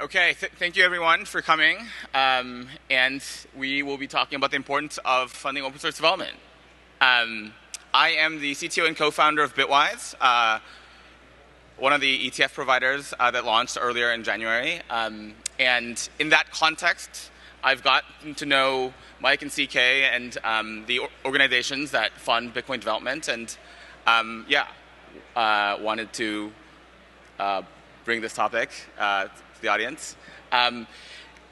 Okay, thank you everyone for coming. And we will be talking about the importance of funding open source development. I am the CTO and co-founder of Bitwise, one of the ETF providers that launched earlier in January. And in that context, I've gotten to know Mike and CK and the organizations that fund Bitcoin development. And wanted to bring this topic to the audience.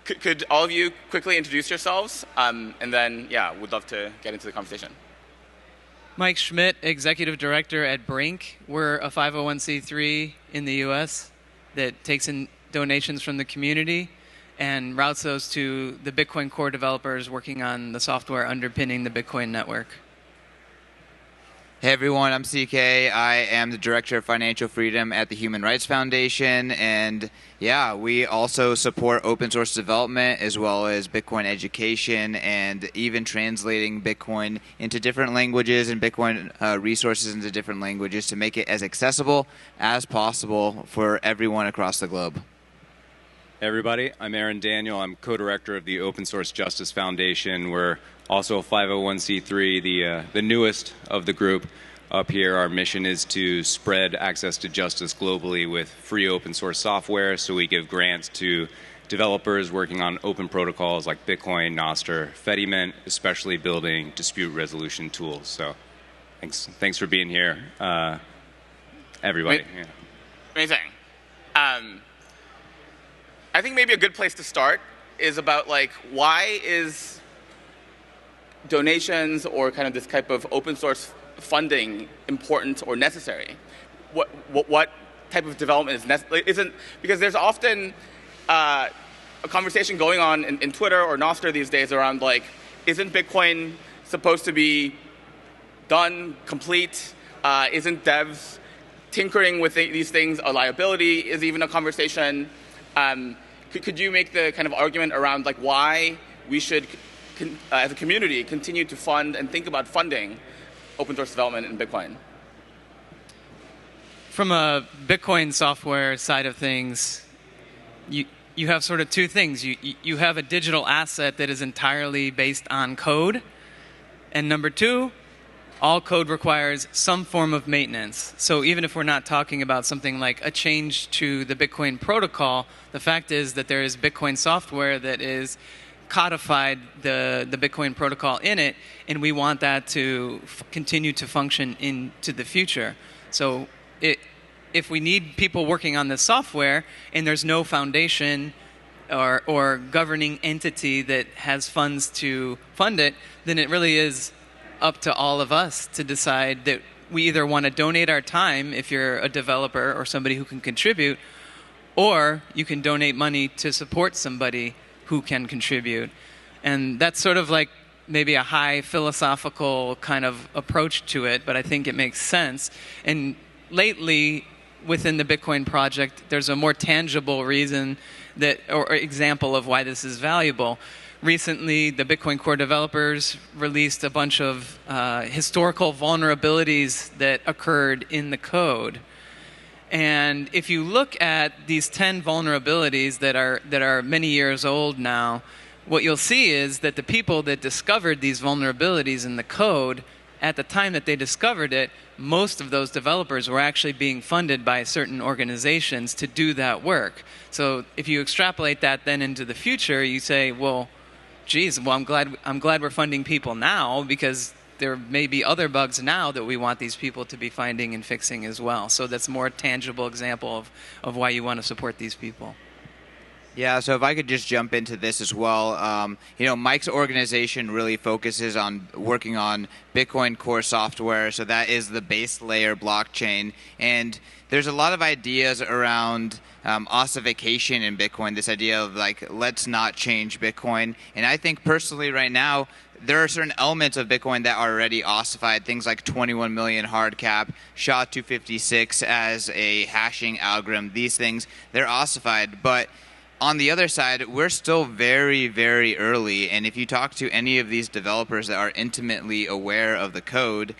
Could all of you quickly introduce yourselves? And then, would love to get into the conversation. Mike Schmidt, Executive Director at Brink. We're a 501c3 in the U.S. that takes in donations from the community and routes those to the Bitcoin core developers working on the software underpinning the Bitcoin network. Hey everyone, I'm CK. I am the Director of Financial Freedom at the Human Rights Foundation, and we also support open source development as well as Bitcoin education and even translating Bitcoin into different languages and Bitcoin resources into different languages to make it as accessible as possible for everyone across the globe. Hey everybody, I'm Aaron Daniel. I'm co-director of the Open Source Justice Foundation. We're also a 501c3, the newest of the group up here. Our mission is to spread access to justice globally with free open source software. So we give grants to developers working on open protocols like Bitcoin, Nostr, Fediment, especially building dispute resolution tools. So thanks for being here, everybody. Amazing. I think maybe a good place to start is about why is donations or kind of this type of open source funding important or necessary? What type of development is necessary? Because there's often a conversation going on in Twitter or Nostr these days around isn't Bitcoin supposed to be done, complete? Isn't devs tinkering with these things a liability? Is even a conversation? Could you make the kind of argument around why we should, as a community, continue to fund and think about funding open source development in Bitcoin? From a Bitcoin software side of things, you have sort of two things. You have a digital asset that is entirely based on code, and number two, all code requires some form of maintenance. So even if we're not talking about something like a change to the Bitcoin protocol, the fact is that there is Bitcoin software that is codified the Bitcoin protocol in it, and we want that to continue to function into the future. So if we need people working on this software and there's no foundation or governing entity that has funds to fund it, then it really is up to all of us to decide that we either want to donate our time if you're a developer or somebody who can contribute, or you can donate money to support somebody who can contribute. And that's sort of like maybe a high philosophical kind of approach to it, but I think it makes sense. And lately, within the Bitcoin project, there's a more tangible reason or example of why this is valuable. Recently, the Bitcoin core developers released a bunch of historical vulnerabilities that occurred in the code. And if you look at these 10 vulnerabilities that are many years old now, what you'll see is that the people that discovered these vulnerabilities in the code, at the time that they discovered it, most of those developers were actually being funded by certain organizations to do that work. So if you extrapolate that then into the future, you say, well, geez, I'm glad we're funding people now, because there may be other bugs now that we want these people to be finding and fixing as well. So that's a more tangible example of why you want to support these people. Yeah, so if I could just jump into this as well. Mike's organization really focuses on working on Bitcoin core software, so that is the base layer blockchain. And there's a lot of ideas around ossification in Bitcoin, this idea of let's not change Bitcoin. And I think personally right now, there are certain elements of Bitcoin that are already ossified, things like 21 million hard cap, SHA-256 as a hashing algorithm. These things, they're ossified, but on the other side, we're still very, very early, and if you talk to any of these developers that are intimately aware of the code,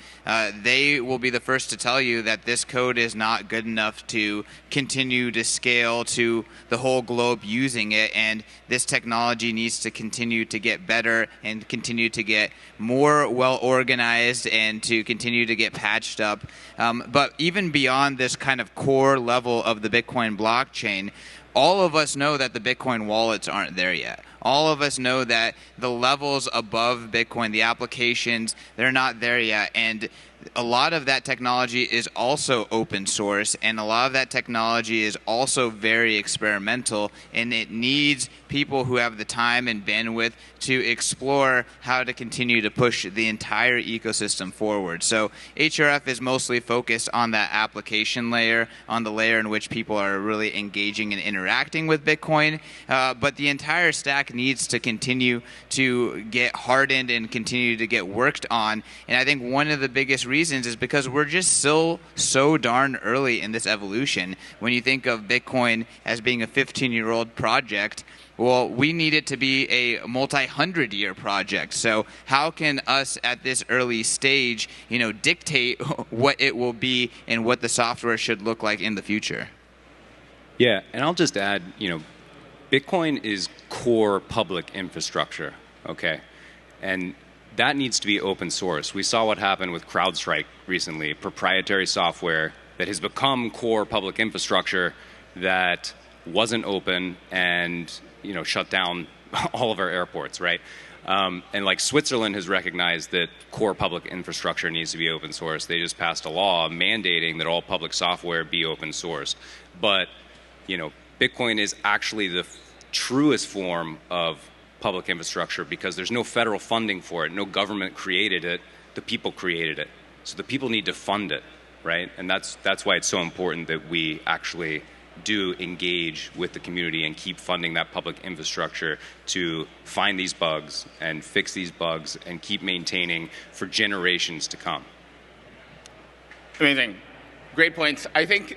they will be the first to tell you that this code is not good enough to continue to scale to the whole globe using it, and this technology needs to continue to get better and continue to get more well-organized and to continue to get patched up. But even beyond this kind of core level of the Bitcoin blockchain, all of us know that the Bitcoin wallets aren't there yet. All of us know that the levels above Bitcoin, the applications, they're not there yet. And a lot of that technology is also open source, and a lot of that technology is also very experimental, and it needs people who have the time and bandwidth to explore how to continue to push the entire ecosystem forward. So HRF is mostly focused on that application layer, on the layer in which people are really engaging and interacting with Bitcoin, but the entire stack needs to continue to get hardened and continue to get worked on. And I think one of the biggest reasons is because we're just still so darn early in this evolution. When you think of Bitcoin as being a 15-year-old project, well, we need it to be a multi-hundred-year project. So how can us at this early stage, dictate what it will be and what the software should look like in the future? Yeah, and I'll just add, Bitcoin is core public infrastructure, okay? And that needs to be open source. We saw what happened with CrowdStrike recently, proprietary software that has become core public infrastructure that wasn't open and shut down all of our airports, right? And like Switzerland has recognized that core public infrastructure needs to be open source. They just passed a law mandating that all public software be open source. But Bitcoin is actually the truest form of public infrastructure because there's no federal funding for it. No government created it. The people created it. So the people need to fund it, right? And that's why it's so important that we actually do engage with the community and keep funding that public infrastructure to find these bugs and fix these bugs and keep maintaining for generations to come. Amazing. Great points. I think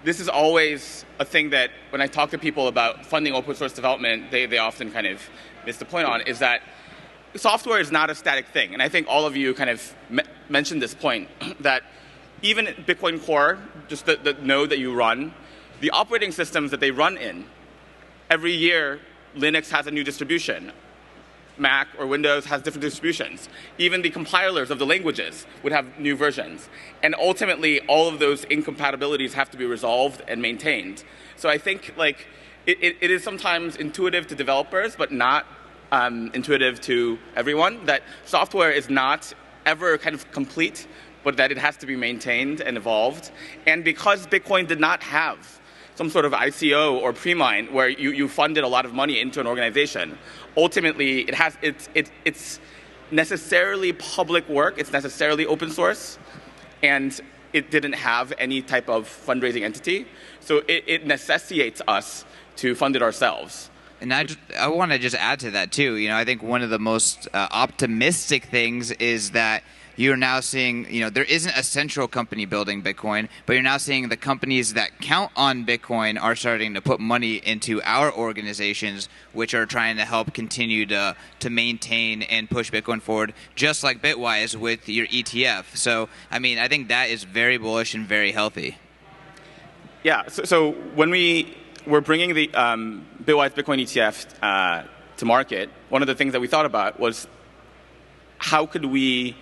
this is always a thing that when I talk to people about funding open source development, they often kind of miss the point on, is that software is not a static thing. And I think all of you kind of mentioned this point, that even Bitcoin Core, just the node that you run, the operating systems that they run in, every year Linux has a new distribution. Mac or Windows has different distributions. Even the compilers of the languages would have new versions. And ultimately, all of those incompatibilities have to be resolved and maintained. So I think it is sometimes intuitive to developers, but not intuitive to everyone, that software is not ever kind of complete, but that it has to be maintained and evolved. And because Bitcoin did not have some sort of ICO or pre-mine where you funded a lot of money into an organization, ultimately it's necessarily public work, it's necessarily open source, and it didn't have any type of fundraising entity. So it necessitates us to fund it ourselves. And I want to just add to that too. I think one of the most optimistic things is that you're now seeing, there isn't a central company building Bitcoin, but you're now seeing the companies that count on Bitcoin are starting to put money into our organizations, which are trying to help continue to maintain and push Bitcoin forward, just like Bitwise with your ETF. So, I think that is very bullish and very healthy. Yeah, so when we were bringing the Bitwise Bitcoin ETF to market, one of the things that we thought about was how could we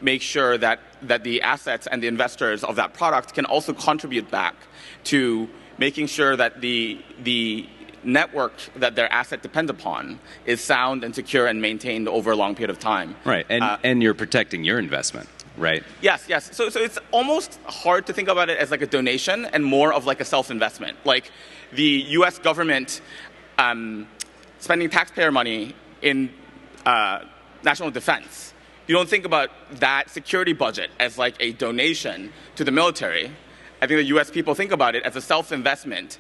make sure that the assets and the investors of that product can also contribute back to making sure that the network that their asset depends upon is sound and secure and maintained over a long period of time. Right, and you're protecting your investment, right? Yes. So it's almost hard to think about it as like a donation and more of like a self-investment. Like the U.S. government spending taxpayer money in national defense. You don't think about that security budget as like a donation to the military. I think the U.S. people think about it as a self-investment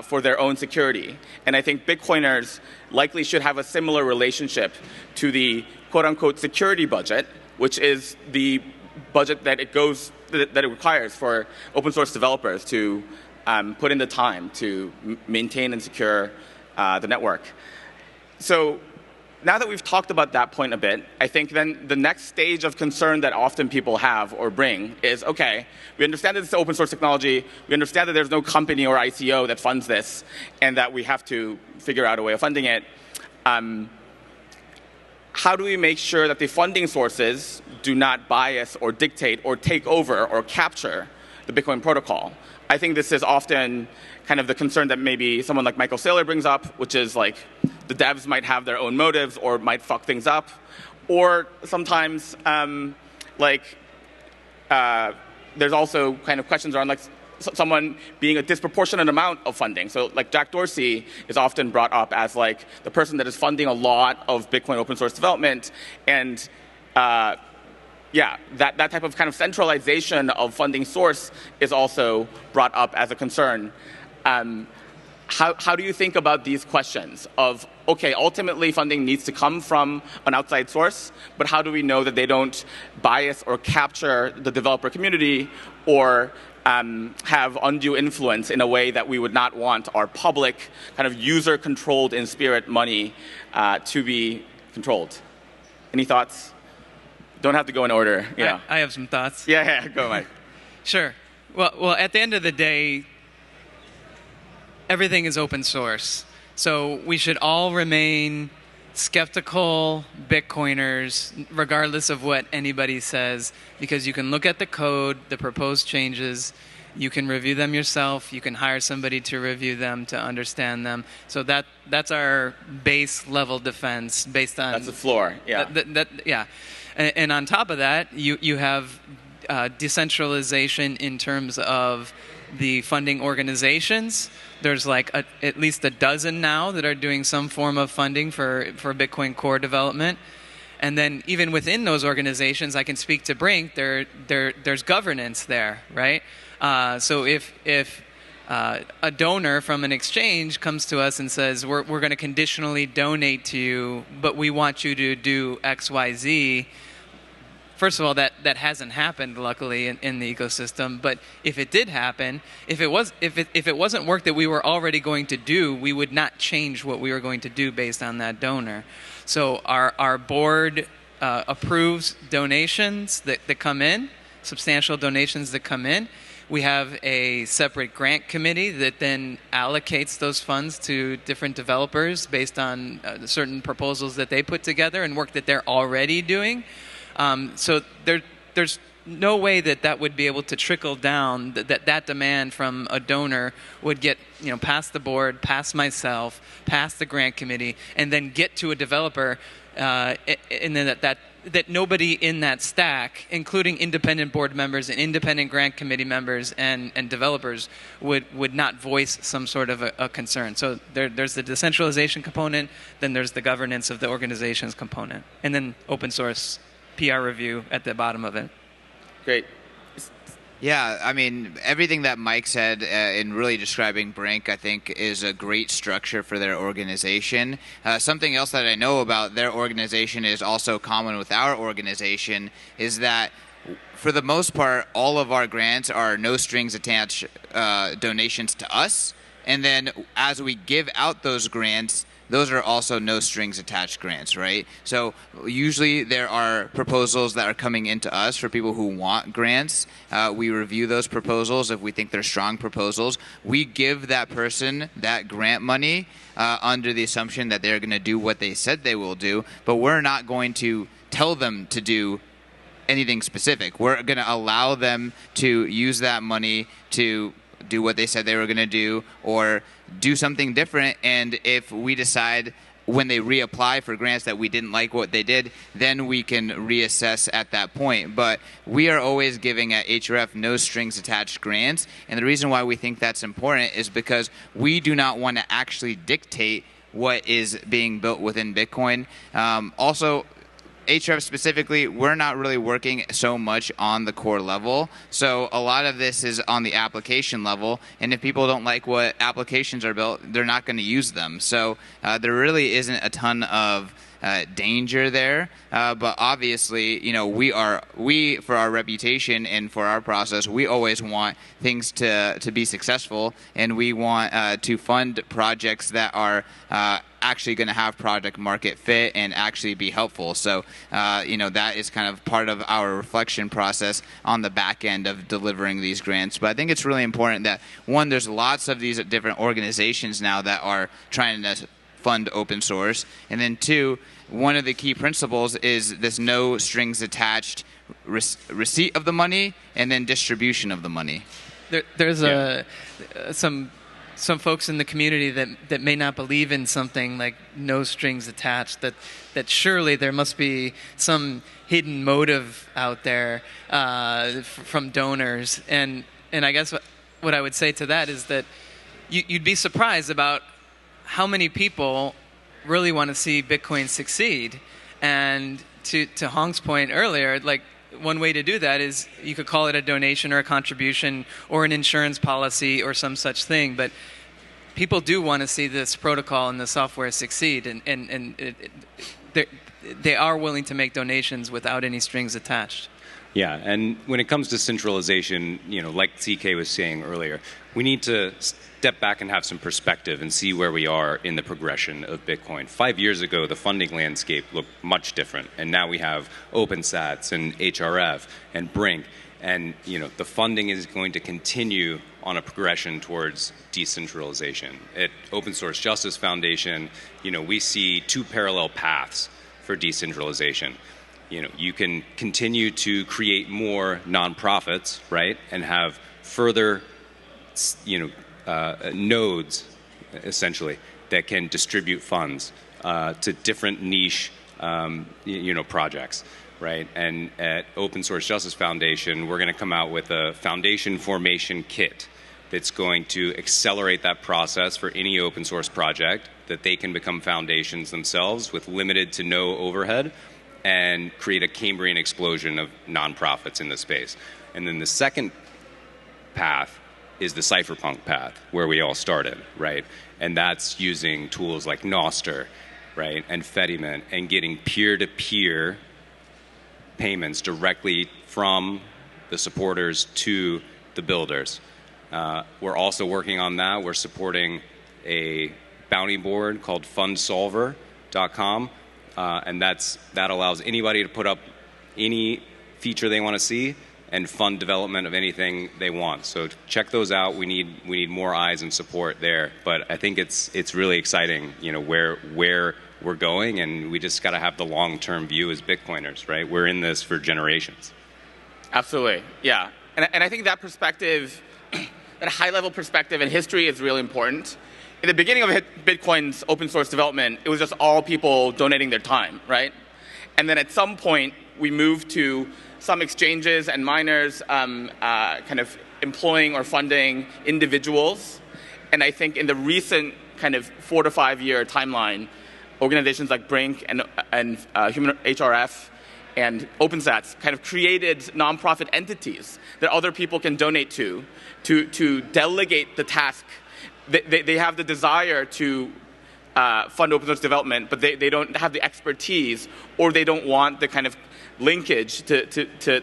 for their own security. And I think Bitcoiners likely should have a similar relationship to the quote-unquote security budget, which is the budget that it requires for open source developers to put in the time to maintain and secure the network. So now that we've talked about that point a bit, I think then the next stage of concern that often people have or bring is, okay, we understand that it's open source technology, we understand that there's no company or ICO that funds this, and that we have to figure out a way of funding it. How do we make sure that the funding sources do not bias or dictate or take over or capture the Bitcoin protocol? I think this is often kind of the concern that maybe someone like Michael Saylor brings up, which is like the devs might have their own motives or might fuck things up. Or sometimes there's also kind of questions around like someone being a disproportionate amount of funding. So like Jack Dorsey is often brought up as like the person that is funding a lot of Bitcoin open source development. And that type of kind of centralization of funding source is also brought up as a concern. How do you think about these questions of, okay, ultimately funding needs to come from an outside source, but how do we know that they don't bias or capture the developer community or have undue influence in a way that we would not want our public kind of user-controlled in spirit money to be controlled? Any thoughts? Don't have to go in order. Yeah. I have some thoughts. Yeah, go, Mike. Sure. Well, at the end of the day, everything is open source. So we should all remain skeptical Bitcoiners, regardless of what anybody says, because you can look at the code, the proposed changes, you can review them yourself, you can hire somebody to review them, to understand them. So that's our base level defense based on... That's the floor, yeah. Yeah. And on top of that, you have decentralization in terms of the funding organizations. There's like at least a dozen now that are doing some form of funding for Bitcoin core development. And then even within those organizations, I can speak to Brink, there's governance there, right? So if a donor from an exchange comes to us and says, we're going to conditionally donate to you, but we want you to do X, Y, Z. First of all, that hasn't happened, luckily, in the ecosystem. But if it did happen, if it wasn't work that we were already going to do, we would not change what we were going to do based on that donor. So our board approves donations that come in, substantial donations that come in. We have a separate grant committee that then allocates those funds to different developers based on certain proposals that they put together and work that they're already doing. So there's no way that would be able to trickle down, that demand from a donor would get past the board, past myself, past the grant committee, and then get to a developer, and then that nobody in that stack, including independent board members and independent grant committee members and developers, would not voice some sort of a concern. So there's the decentralization component, then there's the governance of the organizations component, and then open source PR review at the bottom of it. Great. Yeah, I mean, everything that Mike said in really describing Brink, I think, is a great structure for their organization. Something else that I know about their organization is also common with our organization is that, for the most part, all of our grants are no strings attached donations to us. And then as we give out those grants, those are also no strings attached grants, right? So usually there are proposals that are coming into us for people who want grants. We review those proposals. If we think they're strong proposals, we give that person that grant money under the assumption that they're going to do what they said they will do, but we're not going to tell them to do anything specific. We're going to allow them to use that money to do what they said they were going to do or do something different. And if we decide when they reapply for grants that we didn't like what they did, then we can reassess at that point. But we are always giving at HRF no strings attached grants. And the reason why we think that's important is because we do not want to actually dictate what is being built within Bitcoin. Also, HRF specifically, we're not really working so much on the core level. So a lot of this is on the application level. And if people don't like what applications are built, they're not going to use them. So there really isn't a ton of danger there, but obviously, we for our reputation and for our process, we always want things to be successful, and we want to fund projects that are actually going to have product market fit and actually be helpful. So, that is kind of part of our reflection process on the back end of delivering these grants. But I think it's really important that, one, there's lots of these different organizations now that are trying to fund open source, and then two, one of the key principles is this no strings attached receipt of the money and then distribution of the money. There's some folks in the community that may not believe in something like no strings attached, that surely there must be some hidden motive out there from donors. And I guess what I would say to that is that you'd be surprised about how many people really want to see Bitcoin succeed. And to Hong's point earlier, like, one way to do that is you could call it a donation or a contribution or an insurance policy or some such thing. But people do want to see this protocol and the software succeed, and they are willing to make donations without any strings attached. Yeah, and when it comes to centralization, like CK was saying earlier, we need to step back and have some perspective and see where we are in the progression of Bitcoin. 5 years ago, the funding landscape looked much different, and now we have OpenSats and HRF and Brink, and the funding is going to continue on a progression towards decentralization. At Open Source Justice Foundation, we see two parallel paths for decentralization. You can continue to create more nonprofits, right, and have further, nodes, essentially, that can distribute funds to different niche, projects, right? And at Open Source Justice Foundation, we're going to come out with a foundation formation kit that's going to accelerate that process for any open source project, that they can become foundations themselves with limited to no overhead, and create a Cambrian explosion of nonprofits in the space. And then the second path is the cypherpunk path, where we all started, right? And that's using tools like Noster, right, and Fediment, and getting peer-to-peer payments directly from the supporters to the builders. We're also working on that. We're supporting a bounty board called fundsolver.com, and that allows anybody to put up any feature they want to see and fund development of anything they want. So check those out. We need more eyes and support there. But I think it's really exciting, where we're going, and we just got to have the long-term view as Bitcoiners, right? We're in this for generations. Absolutely, yeah. And I think that perspective, that high-level perspective and history is really important. In the beginning of Bitcoin's open source development, it was just all people donating their time, right? And then at some point, we moved to some exchanges and miners kind of employing or funding individuals. And I think in the recent kind of 4 to 5 year timeline, organizations like Brink and Human HRF and OpenSats kind of created nonprofit entities that other people can donate to delegate the task. They have the desire to fund open source development, but they don't have the expertise, or they don't want the kind of linkage to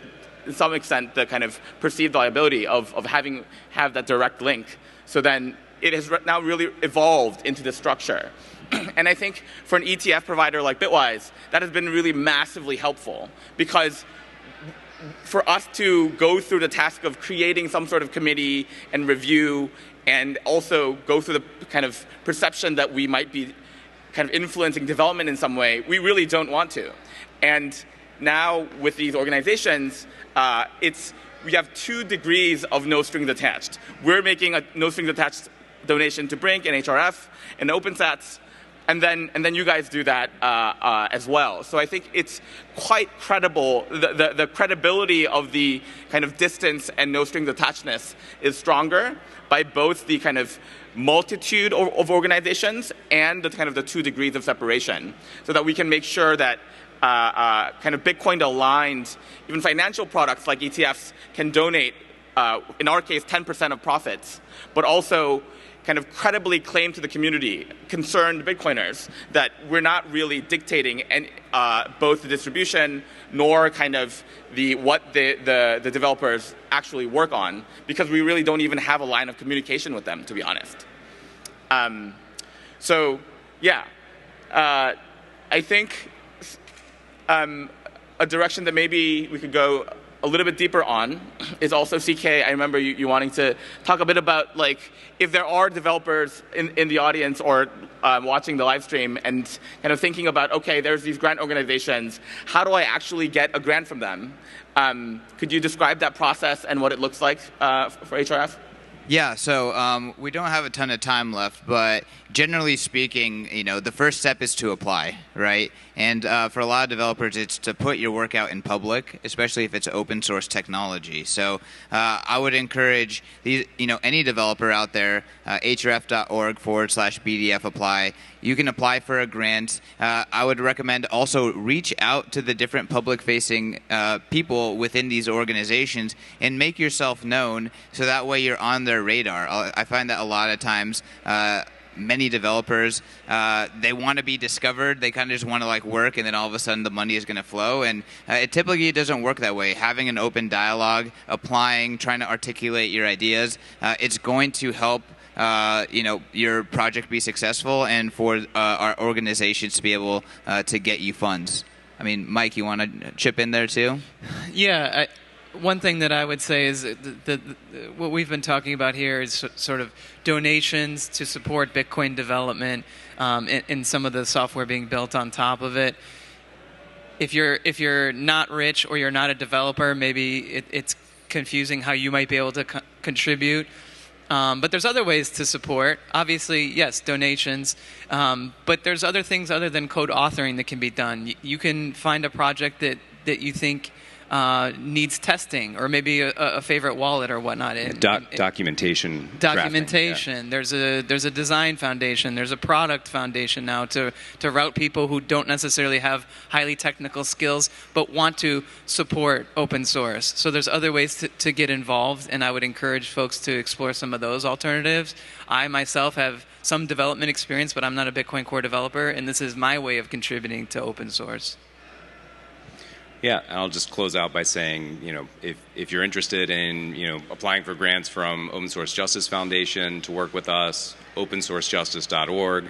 some extent, the kind of perceived liability of have that direct link. So then it has now really evolved into this structure. And I think for an ETF provider like Bitwise, that has been really massively helpful, because for us to go through the task of creating some sort of committee and review, and also go through the kind of perception that we might be kind of influencing development in some way, we really don't want to. And now with these organizations, we have 2 degrees of no strings attached. We're making a no strings attached donation to Brink and HRF and OpenSats, and then you guys do that as well. So I think it's quite credible. The credibility of the kind of distance and no strings attachedness is stronger by both the kind of multitude of organizations and the kind of the 2 degrees of separation, so that we can make sure that kind of Bitcoin-aligned, even financial products like ETFs can donate, in our case, 10% of profits, but also kind of credibly claim to the community, concerned Bitcoiners, that we're not really dictating both the distribution nor kind of what the developers actually work on, because we really don't even have a line of communication with them, to be honest. So, yeah, I think a direction that maybe we could go a little bit deeper on is also CK. I remember you wanting to talk a bit about, like, if there are developers in the audience or watching the live stream and kind of thinking about, okay, there's these grant organizations, how do I actually get a grant from them? Could you describe that process and what it looks like for HRF? Yeah, so we don't have a ton of time left, but generally speaking, the first step is to apply, right? And for a lot of developers, it's to put your work out in public, especially if it's open source technology. So I would encourage any developer out there, href.org/BDF apply. You can apply for a grant. I would recommend also reach out to the different public-facing people within these organizations and make yourself known, so that way you're on their radar. I find that a lot of times many developers, they want to be discovered. They kind of just want to work, and then all of a sudden the money is going to flow. And it typically doesn't work that way. Having an open dialogue, applying, trying to articulate your ideas, it's going to help your project be successful, and for our organizations to be able to get you funds. I mean, Mike, you want to chip in there too? Yeah. One thing that I would say is that what we've been talking about here is sort of donations to support Bitcoin development and some of the software being built on top of it. If you're not rich or you're not a developer, maybe it's confusing how you might be able to contribute. But there's other ways to support. Obviously, yes, donations. But there's other things other than code authoring that can be done. You can find a project that you think needs testing, or maybe a favorite wallet or whatnot. Documentation. Documentation. Drafting, yeah. There's a design foundation. There's a product foundation now to route people who don't necessarily have highly technical skills but want to support open source. So there's other ways to get involved, and I would encourage folks to explore some of those alternatives. I myself have some development experience, but I'm not a Bitcoin Core developer, and this is my way of contributing to open source. Yeah, and I'll just close out by saying, if you're interested in, applying for grants from Open Source Justice Foundation to work with us, opensourcejustice.org.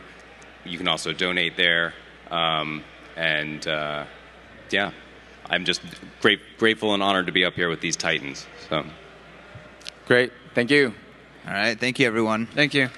You can also donate there. Yeah, I'm just grateful and honored to be up here with these titans. So, great. Thank you. All right. Thank you, everyone. Thank you.